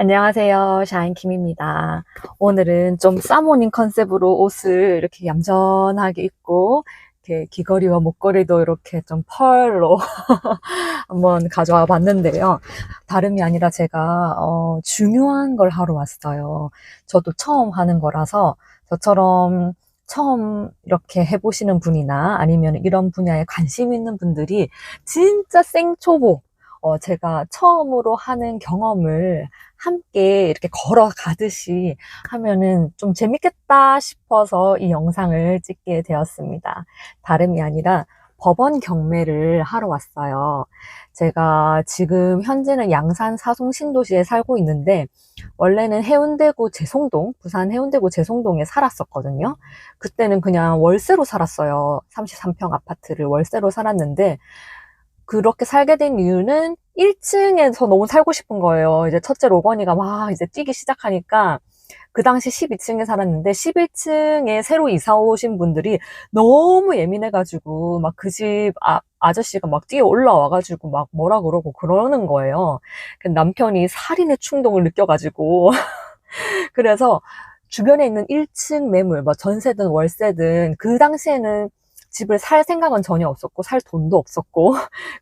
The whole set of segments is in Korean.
안녕하세요. 샤인킴입니다. 오늘은 좀 사모님 컨셉으로 옷을 이렇게 얌전하게 입고, 이렇게 귀걸이와 목걸이도 이렇게 좀 펄로 한번 가져와 봤는데요. 다름이 아니라 제가, 중요한 걸 하러 왔어요. 저도 처음 하는 거라서 저처럼 처음 이렇게 해보시는 분이나 아니면 이런 분야에 관심 있는 분들이 진짜 생초보, 제가 처음으로 하는 경험을 함께 이렇게 걸어가듯이 하면은 좀 재밌겠다 싶어서 이 영상을 찍게 되었습니다. 다름이 아니라 법원 경매를 하러 왔어요. 제가 지금 현재는 양산 사송 신도시에 살고 있는데 원래는 해운대구 제송동, 부산 해운대구 제송동에 살았었거든요. 그때는 그냥 월세로 살았어요. 33평 아파트를 월세로 살았는데 그렇게 살게 된 이유는 1층에서 너무 살고 싶은 거예요. 이제 첫째 로건이가 막 이제 뛰기 시작하니까 그 당시 12층에 살았는데 11층에 새로 이사 오신 분들이 너무 예민해가지고 막 그 집 아저씨가 막 뛰어 올라와가지고 막 뭐라 그러고 그러는 거예요. 남편이 살인의 충동을 느껴가지고 그래서 주변에 있는 1층 매물, 뭐 전세든 월세든 그 당시에는 집을 살 생각은 전혀 없었고 살 돈도 없었고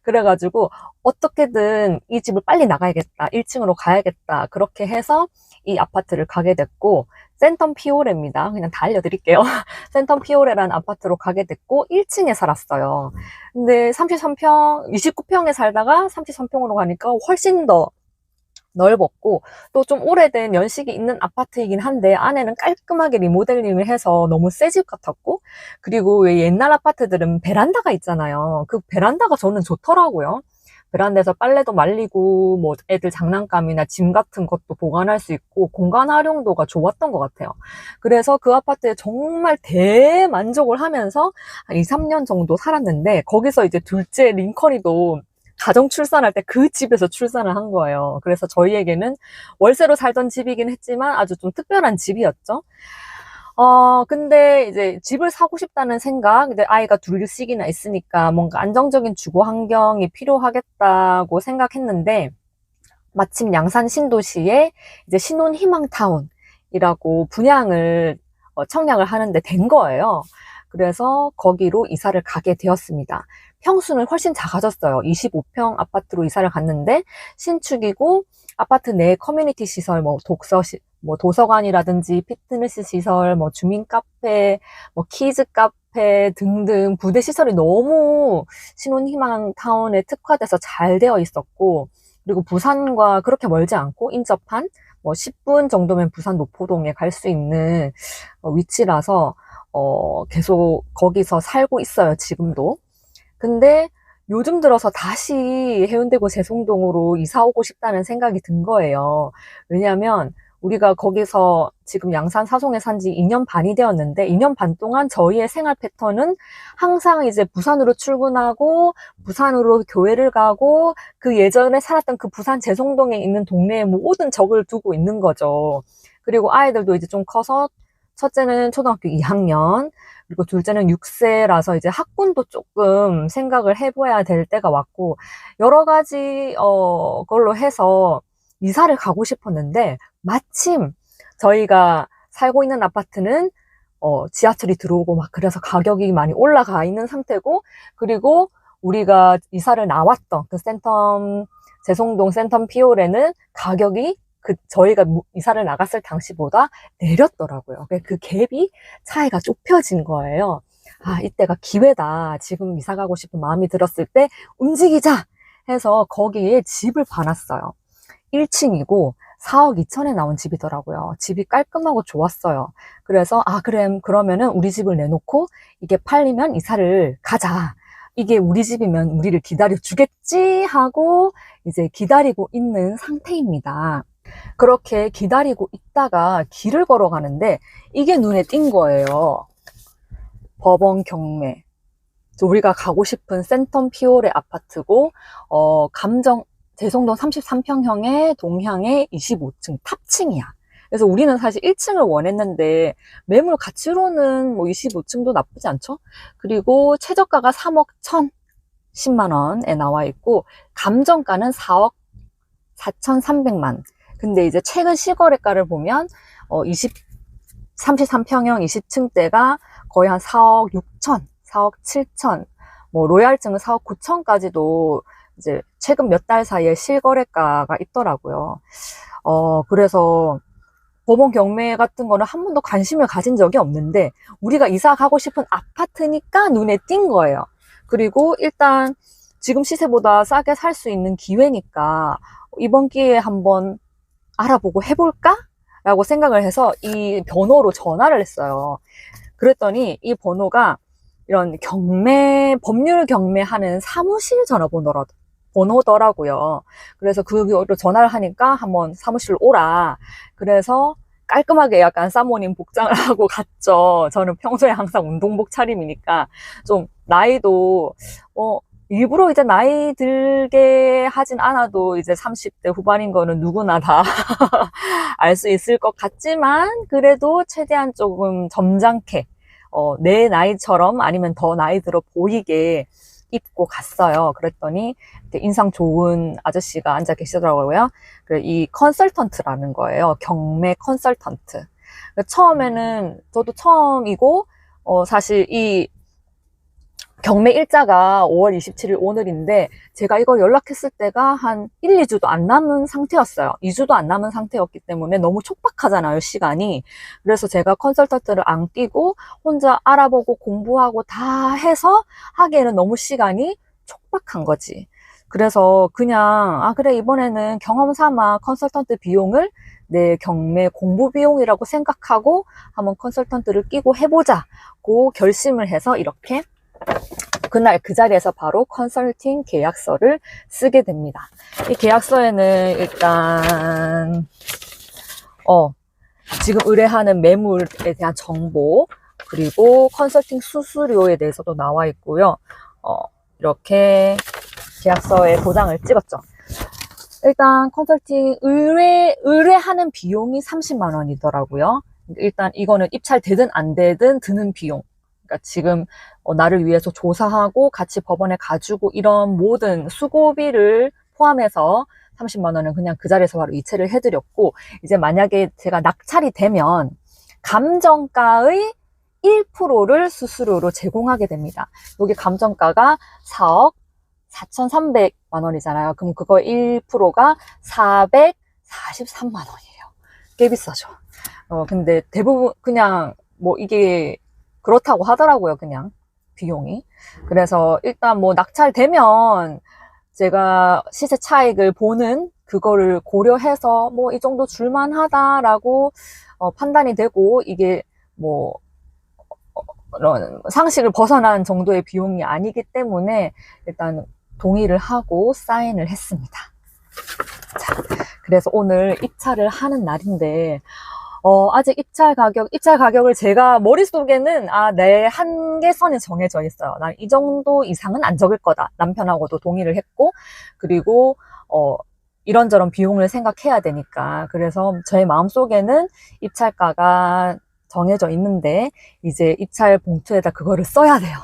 그래가지고 어떻게든 이 집을 빨리 나가야겠다, 1층으로 가야겠다, 그렇게 해서 이 아파트를 가게 됐고, 센텀 피오레입니다. 그냥 다 알려드릴게요. 센텀 피오레라는 아파트로 가게 됐고 1층에 살았어요. 근데 33평, 29평에 살다가 33평으로 가니까 훨씬 더 넓었고 또 좀 오래된 연식이 있는 아파트이긴 한데 안에는 깔끔하게 리모델링을 해서 너무 새 집 같았고, 그리고 왜 옛날 아파트들은 베란다가 있잖아요. 그 베란다가 저는 좋더라고요. 베란다에서 빨래도 말리고 뭐 애들 장난감이나 짐 같은 것도 보관할 수 있고 공간 활용도가 좋았던 것 같아요. 그래서 그 아파트에 정말 대만족을 하면서 한 2, 3년 정도 살았는데 거기서 이제 둘째 링컨이도 가정 출산할 때 그 집에서 출산을 한 거예요. 그래서 저희에게는 월세로 살던 집이긴 했지만 아주 좀 특별한 집이었죠. 근데 이제 집을 사고 싶다는 생각, 이제 아이가 둘씩이나 있으니까 뭔가 안정적인 주거 환경이 필요하겠다고 생각했는데, 마침 양산 신도시에 이제 신혼희망타운이라고 분양을, 청약을 하는데 된 거예요. 그래서 거기로 이사를 가게 되었습니다. 평수는 훨씬 작아졌어요. 25평 아파트로 이사를 갔는데 신축이고 아파트 내 커뮤니티 시설, 뭐 뭐 도서관이라든지 피트니스 시설, 뭐 주민 카페, 뭐 키즈 카페 등등 부대 시설이 너무 신혼희망 타운에 특화돼서 잘 되어 있었고, 그리고 부산과 그렇게 멀지 않고 인접한 뭐 10분 정도면 부산 노포동에 갈 수 있는 위치라서 계속 거기서 살고 있어요, 지금도. 근데 요즘 들어서 다시 해운대구 세송동으로 이사 오고 싶다는 생각이 든 거예요. 왜냐하면 우리가 거기서 지금 양산 사송에 산지 2년 반이 되었는데 2년 반 동안 저희의 생활 패턴은 항상 이제 부산으로 출근하고 부산으로 교회를 가고 그 예전에 살았던 그 부산 제송동에 있는 동네에 모든 적을 두고 있는 거죠. 그리고 아이들도 이제 좀 커서 첫째는 초등학교 2학년, 그리고 둘째는 6세라서 이제 학군도 조금 생각을 해봐야 될 때가 왔고, 여러 가지, 걸로 해서 이사를 가고 싶었는데, 마침 저희가 살고 있는 아파트는, 지하철이 들어오고 막 그래서 가격이 많이 올라가 있는 상태고, 그리고 우리가 이사를 나왔던 그 제송동 센텀 피올에는 가격이 저희가 이사를 나갔을 당시보다 내렸더라고요. 그 갭이 차이가 좁혀진 거예요. 아, 이때가 기회다. 지금 이사 가고 싶은 마음이 들었을 때 움직이자 해서 거기에 집을 봐놨어요. 1층이고 4억 2천에 나온 집이더라고요. 집이 깔끔하고 좋았어요. 그래서 그래, 그러면은 우리 집을 내놓고 이게 팔리면 이사를 가자. 이게 우리 집이면 우리를 기다려 주겠지 하고 이제 기다리고 있는 상태입니다. 그렇게 기다리고 있다가 길을 걸어가는데 이게 눈에 띈 거예요. 법원 경매. 우리가 가고 싶은 센텀 피올의 아파트고, 대성동 33평형의 동향의 25층 탑층이야. 그래서 우리는 사실 1층을 원했는데 매물 가치로는 뭐 25층도 나쁘지 않죠? 그리고 최저가가 3억 1,010만 원에 나와 있고 감정가는 4억 4,300만. 근데 이제 최근 시거래가를 보면 33평형 20층대가 거의 한 4억 6천, 4억 7천, 뭐 로얄층은 4억 9천까지도 이제 최근 몇 달 사이에 실거래가가 있더라고요. 그래서 법원 경매 같은 거는 한 번도 관심을 가진 적이 없는데 우리가 이사 가고 싶은 아파트니까 눈에 띈 거예요. 그리고 일단 지금 시세보다 싸게 살 수 있는 기회니까 이번 기회에 한번 알아보고 해볼까? 라고 생각을 해서 이 번호로 전화를 했어요. 그랬더니 이 번호가 이런 법률 경매하는 사무실 번호더라고요. 그래서 그거로 전화를 하니까 한번 사무실로 오라. 그래서 깔끔하게 약간 사모님 복장을 하고 갔죠. 저는 평소에 항상 운동복 차림이니까 좀 나이도 일부러 이제 나이 들게 하진 않아도 이제 30대 후반인 거는 누구나 다 알 수 있을 것 같지만 그래도 최대한 조금 점잖게 내 나이처럼 아니면 더 나이 들어 보이게 입고 갔어요. 그랬더니 인상 좋은 아저씨가 앉아 계시더라고요. 이 컨설턴트라는 거예요. 경매 컨설턴트. 처음에는 저도 처음이고 사실 이 경매 일자가 5월 27일 오늘인데 제가 이거 연락했을 때가 한 1, 2주도 안 남은 상태였어요. 2주도 안 남은 상태였기 때문에 너무 촉박하잖아요, 시간이. 그래서 제가 컨설턴트를 안 끼고 혼자 알아보고 공부하고 다 해서 하기에는 너무 시간이 촉박한 거지. 그래서 그냥 그래 이번에는 경험 삼아 컨설턴트 비용을 내 경매 공부 비용이라고 생각하고 한번 컨설턴트를 끼고 해보자고 결심을 해서 이렇게 그날 그 자리에서 바로 컨설팅 계약서를 쓰게 됩니다. 이 계약서에는 일단 지금 의뢰하는 매물에 대한 정보 그리고 컨설팅 수수료에 대해서도 나와 있고요. 이렇게 계약서에 도장을 찍었죠. 일단 컨설팅 의뢰하는 비용이 30만 원이더라고요. 일단 이거는 입찰되든 안 되든 드는 비용. 그러니까 지금 나를 위해서 조사하고 같이 법원에 가지고 이런 모든 수고비를 포함해서 30만 원은 그냥 그 자리에서 바로 이체를 해드렸고 이제 만약에 제가 낙찰이 되면 감정가의 1%를 수수료로 제공하게 됩니다. 여기 감정가가 4억 4,300만 원이잖아요. 그럼 그거 1%가 443만 원이에요. 꽤 비싸죠. 근데 대부분 그냥 뭐 이게 그렇다고 하더라고요, 그냥 비용이. 그래서 일단 뭐 낙찰되면 제가 시세 차익을 보는 그거를 고려해서 뭐 이 정도 줄만하다라고 판단이 되고 이게 뭐 그런 상식을 벗어난 정도의 비용이 아니기 때문에 일단 동의를 하고 사인을 했습니다. 자, 그래서 오늘 입찰을 하는 날인데 아직 입찰 가격을 제가 머릿속에는 내 한계선이 정해져 있어요. 난 이 정도 이상은 안 적을 거다. 남편하고도 동의를 했고, 그리고 이런저런 비용을 생각해야 되니까. 그래서 저의 마음속에는 입찰가가 정해져 있는데 이제 입찰 봉투에다 그거를 써야 돼요.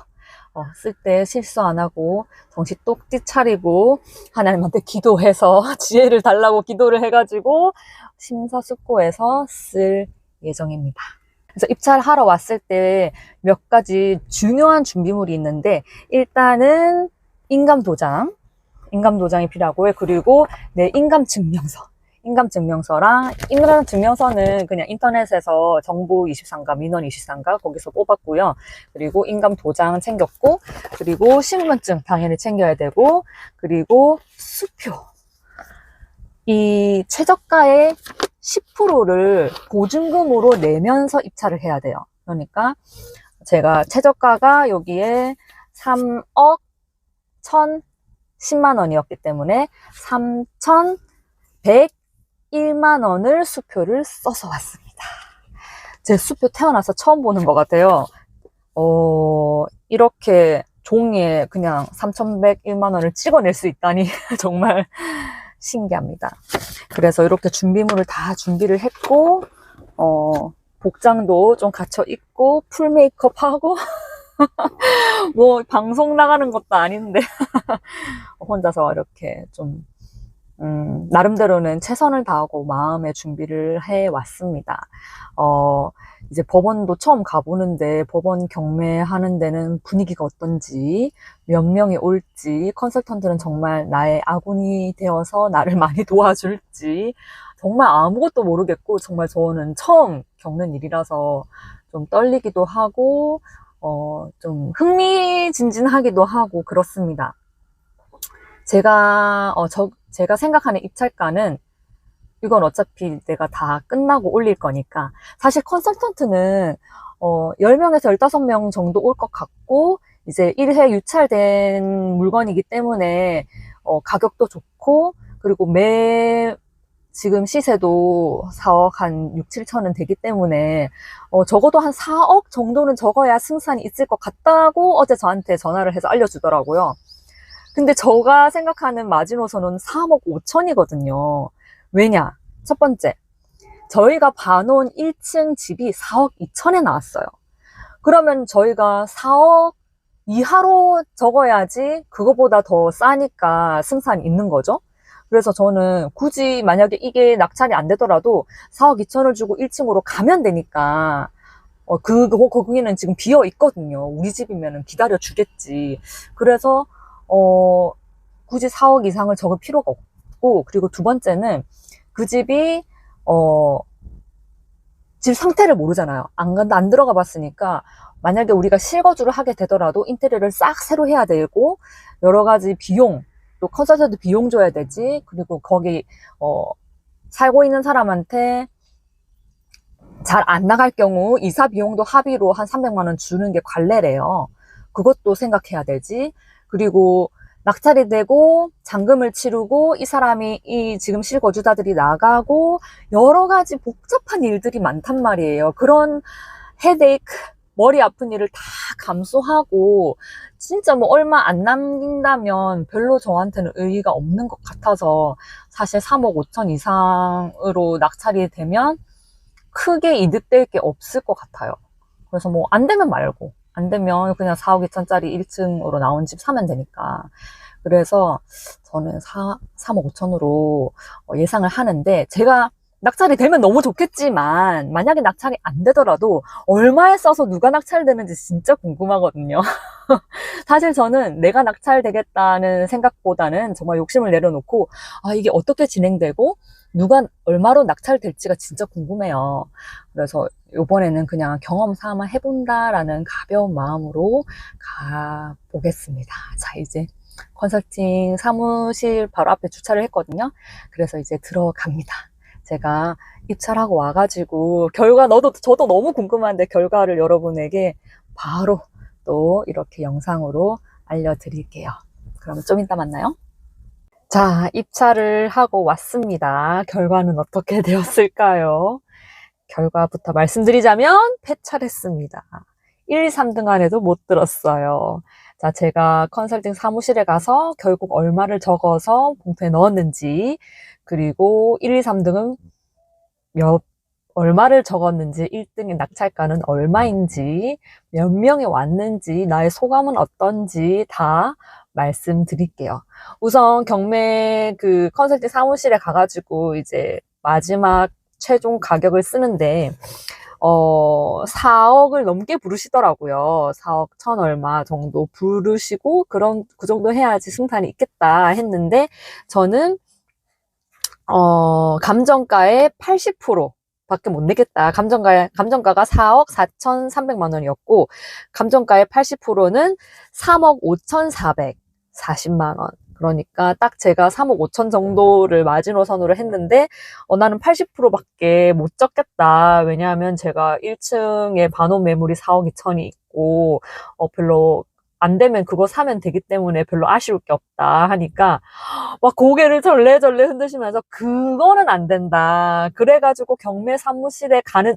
쓸 때 실수 안 하고 정신 똑띠 차리고 하나님한테 기도해서 지혜를 달라고 기도를 해가지고 심사숙고해서 쓸 예정입니다. 그래서 입찰하러 왔을 때 몇 가지 중요한 준비물이 있는데 일단은 인감도장이 필요하고요. 그리고 내 인감증명서랑 인감증명서는 그냥 인터넷에서 정부24인가 민원24인가 거기서 뽑았고요. 그리고 인감도장 챙겼고 그리고 신분증 당연히 챙겨야 되고 그리고 수표 이 최저가의 10%를 보증금으로 내면서 입찰을 해야 돼요. 그러니까 제가 최저가가 여기에 3억 1,010만 원이었기 때문에 3,101만 원을 수표를 써서 왔습니다. 제 수표 태어나서 처음 보는 것 같아요. 이렇게 종이에 그냥 3,101만 원을 찍어낼 수 있다니 정말 신기합니다. 그래서 이렇게 준비물을 다 준비를 했고 복장도 좀 갖춰 입고 풀 메이크업 하고 뭐 방송 나가는 것도 아닌데 혼자서 이렇게 좀 나름대로는 최선을 다하고 마음의 준비를 해 왔습니다. 이제 법원도 처음 가보는데 법원 경매하는 데는 분위기가 어떤지, 몇 명이 올지, 컨설턴트는 정말 나의 아군이 되어서 나를 많이 도와줄지, 정말 아무것도 모르겠고, 정말 저는 처음 겪는 일이라서 좀 떨리기도 하고, 좀 흥미진진하기도 하고, 그렇습니다. 제가 생각하는 입찰가는 이건 어차피 내가 다 끝나고 올릴 거니까. 사실 컨설턴트는 10명에서 15명 정도 올 것 같고, 이제 1회 유찰된 물건이기 때문에 가격도 좋고, 그리고 지금 시세도 4억 한 6, 7천은 되기 때문에 적어도 한 4억 정도는 적어야 승산이 있을 것 같다고 어제 저한테 전화를 해서 알려주더라고요. 근데 제가 생각하는 마지노선은 3억 5천이거든요. 왜냐? 첫 번째, 저희가 봐놓은 1층 집이 4억 2천에 나왔어요. 그러면 저희가 4억 이하로 적어야지 그거보다 더 싸니까 승산이 있는 거죠. 그래서 저는 굳이 만약에 이게 낙찰이 안 되더라도 4억 2천을 주고 1층으로 가면 되니까 거기는 지금 비어 있거든요. 우리 집이면 기다려 주겠지. 그래서 굳이 4억 이상을 적을 필요가 없고, 그리고 두 번째는 그 집이 집 상태를 모르잖아요. 안 들어가 봤으니까 만약에 우리가 실거주를 하게 되더라도 인테리어를 싹 새로 해야 되고, 여러 가지 비용, 또 컨설턴트 비용 줘야 되지. 그리고 거기 살고 있는 사람한테 잘 안 나갈 경우 이사 비용도 합의로 한 300만 원 주는 게 관례래요. 그것도 생각해야 되지. 그리고 낙찰이 되고 잔금을 치르고 이 사람이 지금 실거주자들이 나가고 여러 가지 복잡한 일들이 많단 말이에요. 그런 헤데이크, 머리 아픈 일을 다 감수하고 진짜 뭐 얼마 안 남긴다면 별로 저한테는 의의가 없는 것 같아서, 사실 3억 5천 이상으로 낙찰이 되면 크게 이득될 게 없을 것 같아요. 그래서 뭐 안 되면 말고, 안 되면 그냥 4억 2천짜리 1층으로 나온 집 사면 되니까. 그래서 저는 3억 5천으로 예상을 하는데, 제가 낙찰이 되면 너무 좋겠지만 만약에 낙찰이 안 되더라도 얼마에 써서 누가 낙찰되는지 진짜 궁금하거든요. 사실 저는 내가 낙찰되겠다는 생각보다는 정말 욕심을 내려놓고 이게 어떻게 진행되고 누가 얼마로 낙찰될지가 진짜 궁금해요. 그래서 이번에는 그냥 경험 삼아 해본다라는 가벼운 마음으로 가보겠습니다. 자, 이제 컨설팅 사무실 바로 앞에 주차를 했거든요. 그래서 이제 들어갑니다. 제가 입찰하고 와가지고 저도 너무 궁금한데 결과를 여러분에게 바로 또 이렇게 영상으로 알려드릴게요. 그럼 좀 이따 만나요. 자, 입찰을 하고 왔습니다. 결과는 어떻게 되었을까요? 결과부터 말씀드리자면 폐찰했습니다. 1, 2, 3등 안에도 못 들었어요. 자, 제가 컨설팅 사무실에 가서 결국 얼마를 적어서 봉투에 넣었는지, 그리고 1, 2, 3등은 얼마를 적었는지, 1등의 낙찰가는 얼마인지, 몇 명이 왔는지, 나의 소감은 어떤지 다 말씀드릴게요. 우선 경매 컨설팅 사무실에 가가지고 이제 마지막 최종 가격을 쓰는데 4억을 넘게 부르시더라고요. 4억 천 얼마 정도 부르시고 그 정도 해야지 승산이 있겠다 했는데, 저는 감정가의 80% 밖에 못 내겠다. 감정가가 4억 4,300만 원이었고, 감정가의 80%는 3억 5,440만 원. 그러니까 딱 제가 3억 5천 정도를 마지노선으로 했는데, 나는 80%밖에 못 적겠다. 왜냐하면 제가 1층에 반원 매물이 4억 2천이 있고, 별로 안 되면 그거 사면 되기 때문에 별로 아쉬울 게 없다 하니까 막 고개를 절레절레 흔드시면서 그거는 안 된다. 그래가지고 경매 사무실에 가는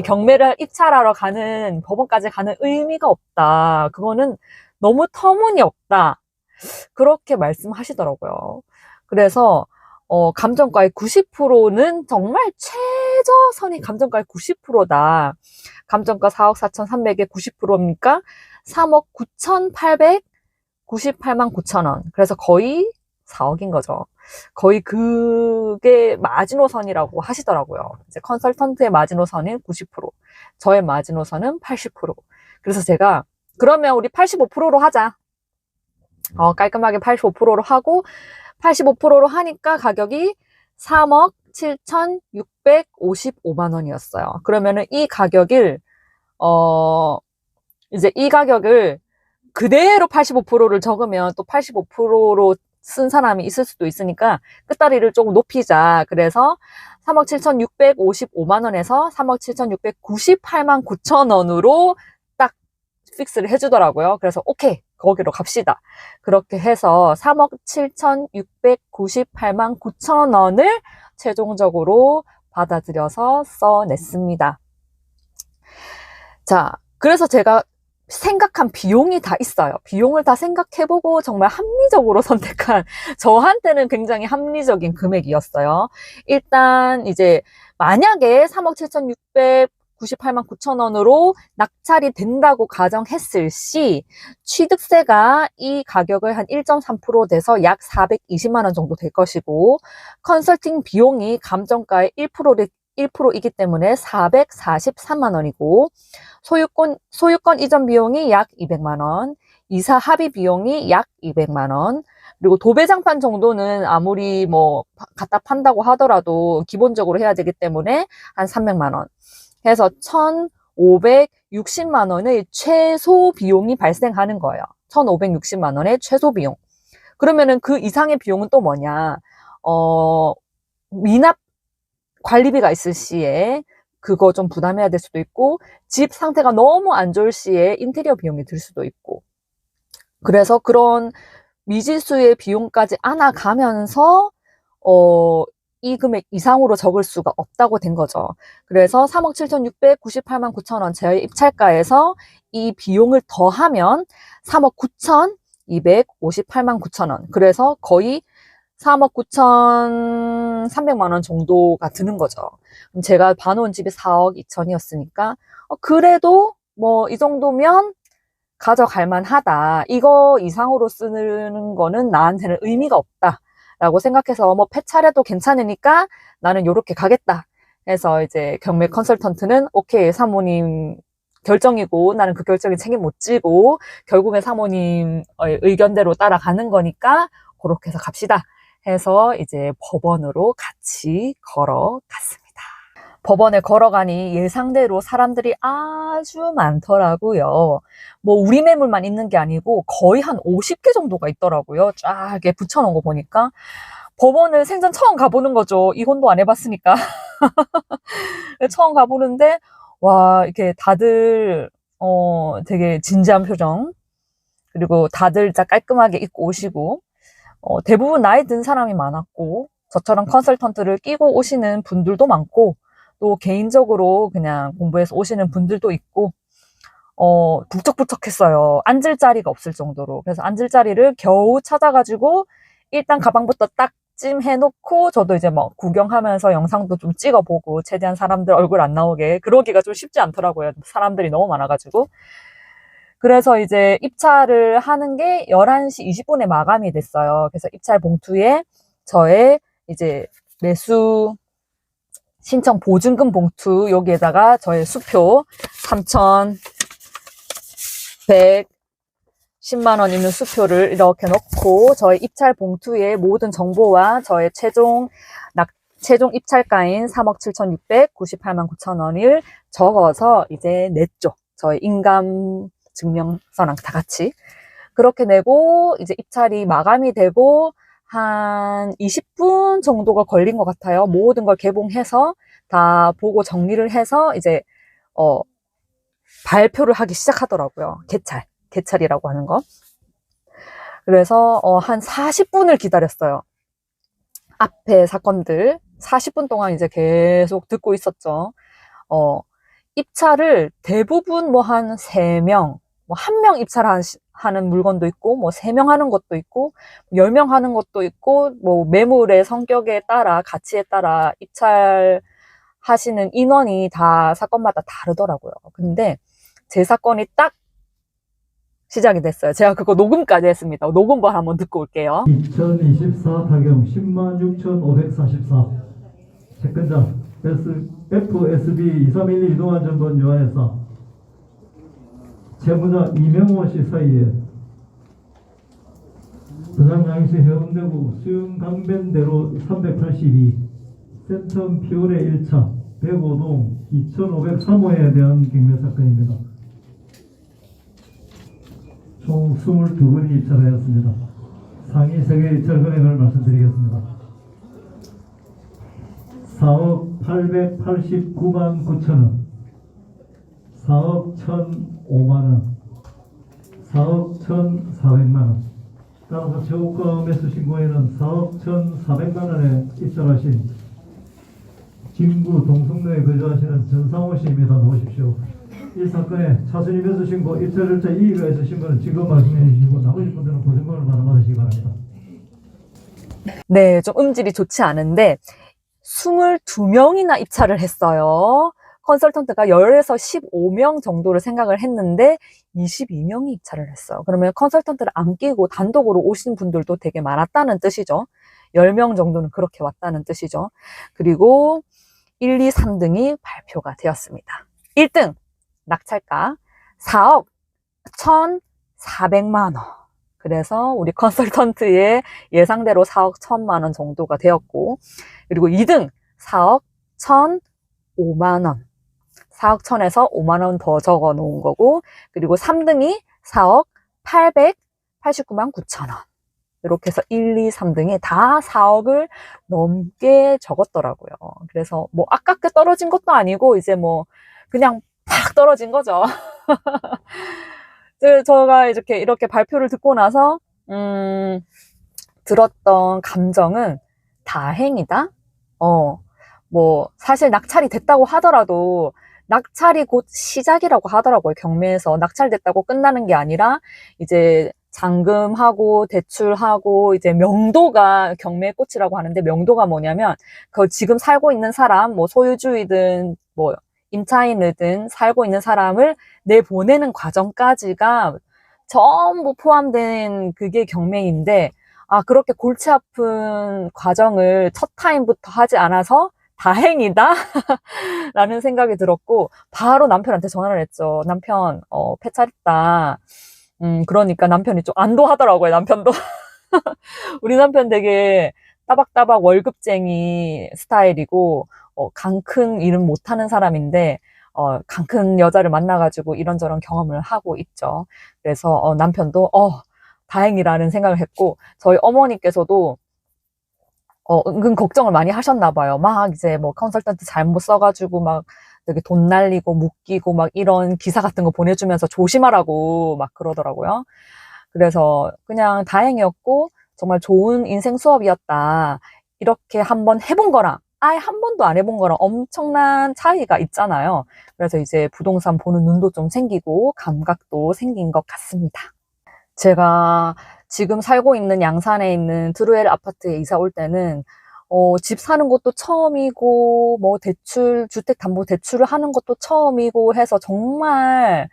경매를 입찰하러 가는 법원까지 가는 의미가 없다. 그거는 너무 터무니없다. 그렇게 말씀하시더라고요. 그래서 감정가의 90%는 정말 최저선이 감정가의 90%다. 감정가 4억 4,300에 90%입니까? 3억 9,898만 9천 원. 그래서 거의 4억인 거죠. 거의 그게 마지노선이라고 하시더라고요. 이제 컨설턴트의 마지노선은 90%, 저의 마지노선은 80%. 그래서 제가 그러면 우리 85%로 하자. 깔끔하게 85%로 하고 85%로 하니까 가격이 3억 7,655만 원이었어요. 그러면은 이 가격을 이제 이 가격을 그대로 85%를 적으면 또 85%로 쓴 사람이 있을 수도 있으니까 끝다리를 조금 높이자. 그래서 3억 7,655만 원에서 3억 7,698만 9천 원으로 딱 픽스를 해주더라고요. 그래서 오케이, 거기로 갑시다. 그렇게 해서 3억 7,698만 9천 원을 최종적으로 받아들여서 써냈습니다. 자, 그래서 제가 생각한 비용이 다 있어요. 비용을 다 생각해보고 정말 합리적으로 선택한, 저한테는 굉장히 합리적인 금액이었어요. 일단 이제 만약에 3억 7,698만 9천 원으로 낙찰이 된다고 가정했을 시 취득세가 이 가격을 한 1.3% 돼서 약 420만 원 정도 될 것이고, 컨설팅 비용이 감정가의 1%이기 때문에 443만 원이고, 소유권 이전 비용이 약 200만 원, 이사 합의 비용이 약 200만 원, 그리고 도배장판 정도는 아무리 뭐 갖다 판다고 하더라도 기본적으로 해야 되기 때문에 한 300만 원 해서 1,560만 원의 최소 비용이 발생하는 거예요. 1,560만 원의 최소 비용. 그러면은 그 이상의 비용은 또 뭐냐? 미납 관리비가 있을 시에 그거 좀 부담해야 될 수도 있고, 집 상태가 너무 안 좋을 시에 인테리어 비용이 들 수도 있고, 그래서 그런 미지수의 비용까지 안아가면서 이 금액 이상으로 적을 수가 없다고 된 거죠. 그래서 3억 7,698만 9천 원 제 입찰가에서 이 비용을 더하면 3억 9,258만 9천 원. 그래서 거의 3억 9,300만 원 정도가 드는 거죠. 그럼 제가 봐놓은 집이 4억 2천이었으니까 그래도 뭐 이 정도면 가져갈 만하다. 이거 이상으로 쓰는 거는 나한테는 의미가 없다. 라고 생각해서 뭐 폐차례도 괜찮으니까 나는 요렇게 가겠다. 해서 이제 경매 컨설턴트는 오케이, 사모님 결정이고 나는 그 결정에 책임 못 지고 결국엔 사모님 의견대로 따라가는 거니까 그렇게 해서 갑시다. 해서 이제 법원으로 같이 걸어갔습니다. 법원에 걸어가니 예상대로 사람들이 아주 많더라고요. 뭐 우리 매물만 있는 게 아니고 거의 한 50개 정도가 있더라고요. 쫙 이렇게 붙여놓은 거 보니까. 법원을 생전 처음 가보는 거죠. 이혼도 안 해봤으니까. 처음 가보는데 와, 이렇게 다들 되게 진지한 표정, 그리고 다들 다 깔끔하게 입고 오시고, 대부분 나이 든 사람이 많았고, 저처럼 컨설턴트를 끼고 오시는 분들도 많고, 또 개인적으로 그냥 공부해서 오시는 분들도 있고, 북적북적했어요. 앉을 자리가 없을 정도로. 그래서 앉을 자리를 겨우 찾아가지고, 일단 가방부터 딱 찜해놓고, 저도 이제 뭐 구경하면서 영상도 좀 찍어보고, 최대한 사람들 얼굴 안 나오게. 그러기가 좀 쉽지 않더라고요. 사람들이 너무 많아가지고. 그래서 이제 입찰을 하는 게 11시 20분에 마감이 됐어요. 그래서 입찰 봉투에 저의 이제 매수 신청 보증금 봉투, 여기에다가 저의 수표 3,110만 원 있는 수표를 이렇게 넣고, 저의 입찰 봉투에 모든 정보와 저의 최종 입찰가인 3억 7,698만 9천 원을 적어서 이제 냈죠. 저의 인감 증명서랑 다 같이. 그렇게 내고 이제 입찰이 마감이 되고 한 20분 정도가 걸린 것 같아요. 모든 걸 개봉해서 다 보고 정리를 해서 이제 발표를 하기 시작하더라고요. 개찰이라고 하는 거. 그래서 한 40분을 기다렸어요. 앞에 사건들 40분 동안 이제 계속 듣고 있었죠. 입찰을 대부분 뭐 한 3명, 뭐 1명 입찰하는 물건도 있고, 뭐 3명 하는 것도 있고, 10명 하는 것도 있고, 뭐 매물의 성격에 따라, 가치에 따라 입찰하시는 인원이 다 사건마다 다르더라고요. 근데 제 사건이 딱 시작이 됐어요. 제가 그거 녹음까지 했습니다. 녹음본 한번 듣고 올게요. 2024 타경 106,544 채권자 FSB 2312 이동환 정권 요하에서 채무자 이명호 씨 사이에 서장양시 해운대구 수영강변대로 382 센텀 피올의 1차 105동 2503호에 대한 경매 사건입니다. 총 22분이 입찰하였습니다. 상위 세계 입찰 금액을 말씀드리겠습니다. 4억 889만 9천원, 4억 1,005만원, 4억 1,400만원. 따라서 최고가 매수 신고에는 4억 1,400만원에 입찰하신 진구 동성로에 거주하시는 전상호 씨입니다. 나오십시오. 이 사건에 차순위 매수 신고, 입찰 절차 이의가 있으신 분은 지금 말씀해 주시고 나머지 분들은 보증금을 받아주시기 바랍니다. 네, 좀 음질이 좋지 않은데 22명이나 입찰을 했어요. 컨설턴트가 10에서 15명 정도를 생각을 했는데 22명이 입찰을 했어요. 그러면 컨설턴트를 안 끼고 단독으로 오신 분들도 되게 많았다는 뜻이죠. 10명 정도는 그렇게 왔다는 뜻이죠. 그리고 1, 2, 3등이 발표가 되었습니다. 1등 낙찰가 4억 1,400만 원. 그래서 우리 컨설턴트의 예상대로 4억 1,000만 원 정도가 되었고, 그리고 2등 4억 1,005만 원. 4억 1,000에서 5만 원 더 적어 놓은 거고, 그리고 3등이 4억 889만 9천 원. 이렇게 해서 1, 2, 3등이 다 4억을 넘게 적었더라고요. 그래서 뭐 아깝게 떨어진 것도 아니고 이제 뭐 그냥 팍 떨어진 거죠. 제가 이렇게 발표를 듣고 나서 들었던 감정은 다행이다. 뭐 사실 낙찰이 됐다고 하더라도 낙찰이 곧 시작이라고 하더라고요. 경매에서 낙찰됐다고 끝나는 게 아니라 이제 잔금하고 대출하고 이제 명도가 경매의 꽃이라고 하는데, 명도가 뭐냐면 그 지금 살고 있는 사람, 뭐 소유주이든 뭐 임차인이든 살고 있는 사람을 내보내는 과정까지가 전부 포함된 그게 경매인데, 그렇게 골치 아픈 과정을 첫 타임부터 하지 않아서 다행이다 라는 생각이 들었고, 바로 남편한테 전화를 했죠. 남편 폐차했다. 그러니까 남편이 좀 안도하더라고요. 남편도. 우리 남편 되게 따박따박 월급쟁이 스타일이고 강 큰 일은 못하는 사람인데 강 큰 여자를 만나가지고 이런저런 경험을 하고 있죠. 그래서 남편도 다행이라는 생각을 했고, 저희 어머니께서도 은근 걱정을 많이 하셨나 봐요. 막 이제 뭐 컨설턴트 잘못 써가지고 막 되게 돈 날리고 묶이고 막 이런 기사 같은 거 보내주면서 조심하라고 막 그러더라고요. 그래서 그냥 다행이었고 정말 좋은 인생 수업이었다. 이렇게 한번 해본 거랑 아예 한 번도 안 해본 거랑 엄청난 차이가 있잖아요. 그래서 이제 부동산 보는 눈도 좀 생기고 감각도 생긴 것 같습니다. 제가 지금 살고 있는 양산에 있는 트루엘 아파트에 이사 올 때는 집 사는 것도 처음이고 뭐 대출, 주택담보대출을 하는 것도 처음이고 해서 정말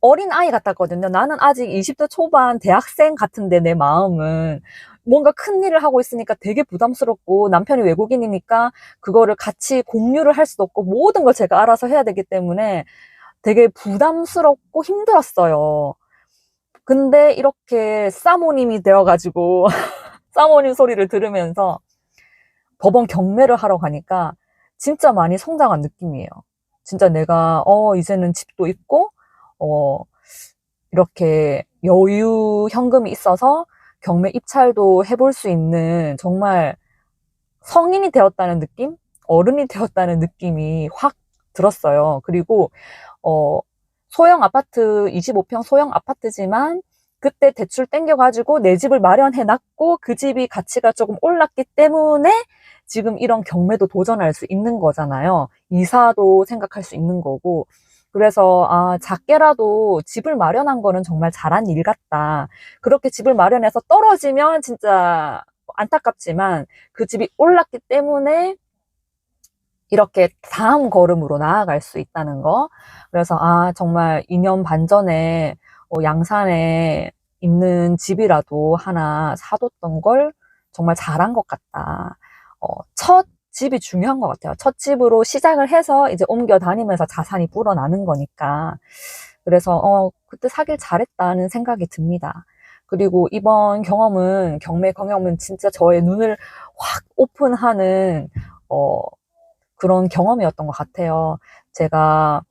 어린 아이 같았거든요. 나는 아직 20대 초반 대학생 같은데 내 마음은 뭔가 큰 일을 하고 있으니까 되게 부담스럽고, 남편이 외국인이니까 그거를 같이 공유를 할 수도 없고 모든 걸 제가 알아서 해야 되기 때문에 되게 부담스럽고 힘들었어요. 근데 이렇게 사모님이 되어가지고 사모님 소리를 들으면서 법원 경매를 하러 가니까 진짜 많이 성장한 느낌이에요. 진짜 내가 이제는 집도 있고 이렇게 여유 현금이 있어서 경매 입찰도 해볼 수 있는, 정말 성인이 되었다는 느낌? 어른이 되었다는 느낌이 확 들었어요. 그리고 소형 아파트, 25평 소형 아파트지만 그때 대출 땡겨가지고 내 집을 마련해놨고 그 집이 가치가 조금 올랐기 때문에 지금 이런 경매도 도전할 수 있는 거잖아요. 이사도 생각할 수 있는 거고. 그래서 작게라도 집을 마련한 거는 정말 잘한 일 같다. 그렇게 집을 마련해서 떨어지면 진짜 안타깝지만 그 집이 올랐기 때문에 이렇게 다음 걸음으로 나아갈 수 있다는 거. 그래서 정말 2년 반 전에 양산에 있는 집이라도 하나 사뒀던 걸 정말 잘한 것 같다. 첫 집이 중요한 것 같아요. 첫 집으로 시작을 해서 이제 옮겨 다니면서 자산이 불어나는 거니까. 그래서 그때 사길 잘했다는 생각이 듭니다. 그리고 이번 경매 경험은 진짜 저의 눈을 확 오픈하는 그런 경험이었던 것 같아요. 제가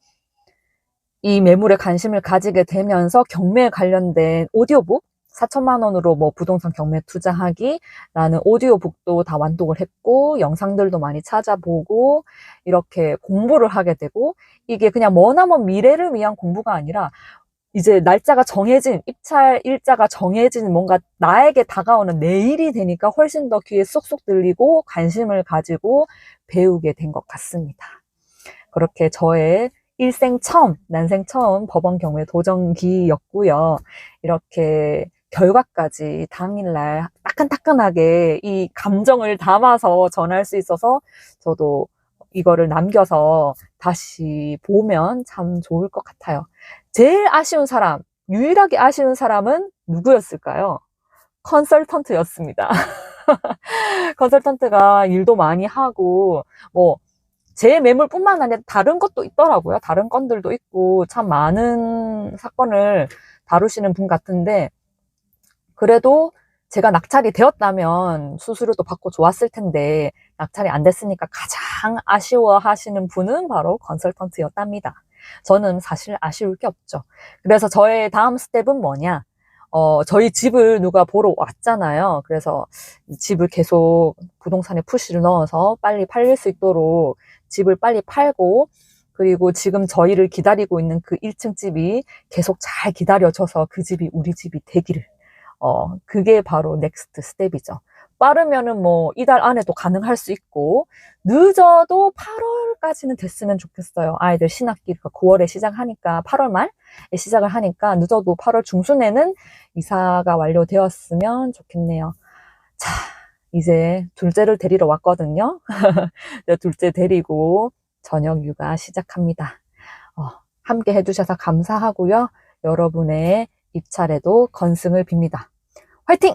이 매물에 관심을 가지게 되면서 경매에 관련된 오디오북 4천만 원으로 뭐 부동산 경매 투자하기라는 오디오북도 다 완독을 했고 영상들도 많이 찾아보고 이렇게 공부를 하게 되고 이게 그냥 머나먼 미래를 위한 공부가 아니라 이제 날짜가 정해진 입찰 일자가 정해진 뭔가 나에게 다가오는 내일이 되니까 훨씬 더 귀에 쏙쏙 들리고 관심을 가지고 배우게 된 것 같습니다. 그렇게 저의 일생 처음, 난생 처음 법원 경매 도전기였고요. 이렇게 결과까지 당일날 따끈따끈하게 이 감정을 담아서 전할 수 있어서 저도 이거를 남겨서 다시 보면 참 좋을 것 같아요. 제일 아쉬운 사람, 유일하게 아쉬운 사람은 누구였을까요? 컨설턴트였습니다. 컨설턴트가 일도 많이 하고, 제 매물뿐만 아니라 다른 것도 있더라고요. 다른 건들도 있고, 참 많은 사건을 다루시는 분 같은데, 그래도 제가 낙찰이 되었다면 수수료도 받고 좋았을 텐데, 낙찰이 안 됐으니까 가장 아쉬워 하시는 분은 바로 컨설턴트였답니다. 저는 사실 아쉬울 게 없죠. 그래서 저의 다음 스텝은 뭐냐? 저희 집을 누가 보러 왔잖아요. 그래서 집을 계속 부동산에 푸시를 넣어서 빨리 팔릴 수 있도록 집을 빨리 팔고, 그리고 지금 저희를 기다리고 있는 그 1층 집이 계속 잘 기다려져서 그 집이 우리 집이 되기를. 그게 바로 넥스트 스텝이죠. 빠르면은 뭐 이달 안에도 가능할 수 있고, 늦어도 8월까지는 됐으면 좋겠어요. 아이들 신학기가 9월에 시작하니까 8월 말에 시작을 하니까 늦어도 8월 중순에는 이사가 완료되었으면 좋겠네요. 자, 이제 둘째를 데리러 왔거든요. 둘째 데리고 저녁 육아 시작합니다. 함께 해주셔서 감사하고요. 여러분의 입찰에도 건승을 빕니다. 화이팅!